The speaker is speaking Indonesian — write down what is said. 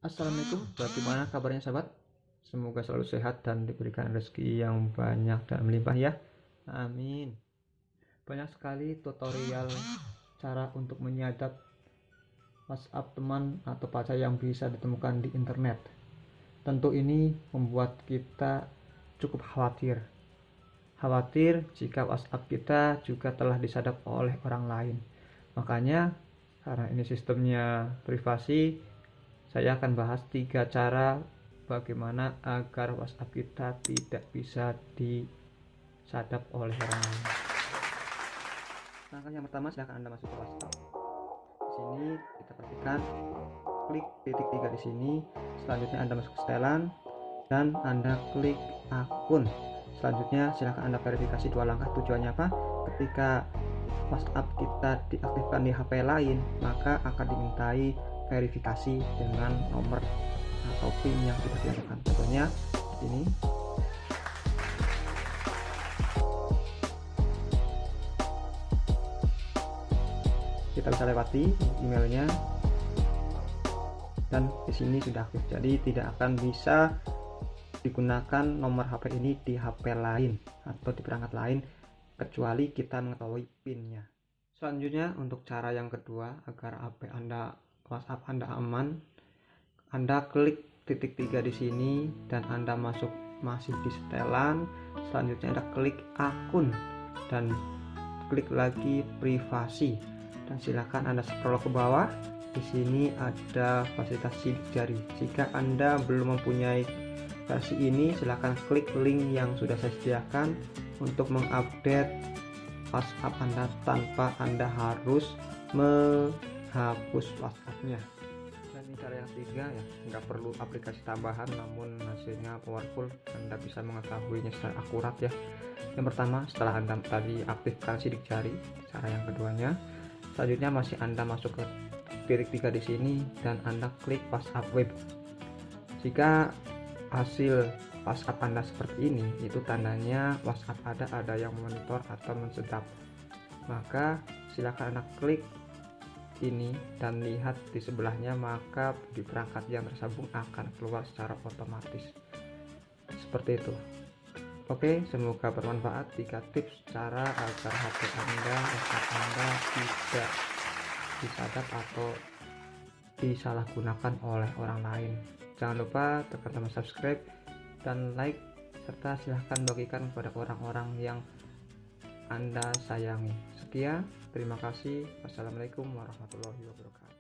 Assalamualaikum, bagaimana kabarnya sahabat? Semoga selalu sehat dan diberikan rezeki yang banyak dan melimpah ya. Amin. Banyak sekali tutorial cara untuk menyadap WhatsApp teman atau pacar yang bisa ditemukan di internet. Tentu ini membuat kita cukup khawatir. Khawatir jika WhatsApp kita juga telah disadap oleh orang lain. Makanya karena ini sistemnya privasi, saya akan bahas 3 cara bagaimana agar WhatsApp kita tidak bisa disadap oleh orang lain. Langkah yang pertama, silahkan Anda masuk ke WhatsApp. Di sini kita perhatikan, klik titik 3 di sini. Selanjutnya Anda masuk ke setelan dan Anda klik akun. Selanjutnya silahkan Anda verifikasi 2 langkah. Tujuannya apa? Ketika WhatsApp kita diaktifkan di HP lain, maka akan dimintai verifikasi dengan nomor atau PIN yang sudah dilakukan. Contohnya ini. Kita bisa lewati emailnya dan di sini sudah aktif. Jadi tidak akan bisa digunakan nomor HP ini di HP lain atau di perangkat lain kecuali kita mengetahui PIN-nya. Selanjutnya untuk cara yang kedua agar HP Anda, WhatsApp Anda aman, Anda klik titik 3 di sini dan Anda masih di setelan. Selanjutnya Anda klik akun dan klik lagi privasi dan silakan Anda scroll ke bawah. Di sini ada fasilitas sidik jari. Jika Anda belum mempunyai versi ini, silahkan klik link yang sudah saya sediakan untuk mengupdate WhatsApp Anda tanpa Anda harus menghapus WhatsApp-nya. Dan ini cara yang ketiga ya, nggak perlu aplikasi tambahan, namun hasilnya powerful. Anda bisa mengetahuinya secara akurat ya. Yang pertama, setelah Anda tadi aktifkan sidik jari, cara yang keduanya, selanjutnya masih Anda masuk ke titik 3 di sini dan Anda klik WhatsApp web. Jika hasil WhatsApp Anda seperti ini, itu tandanya WhatsApp ada yang memonitor atau mensedap. Maka silakan Anda klik ini dan lihat di sebelahnya, maka di perangkat yang tersambung akan keluar secara otomatis. Seperti itu. Oke, semoga bermanfaat 3 tips cara agar HP Anda, WhatsApp Anda tidak disadap atau disalahgunakan oleh orang lain. Jangan lupa tekan tombol subscribe dan like, serta silahkan bagikan kepada orang-orang yang Anda sayangi. Sekian, terima kasih. Wassalamualaikum warahmatullahi wabarakatuh.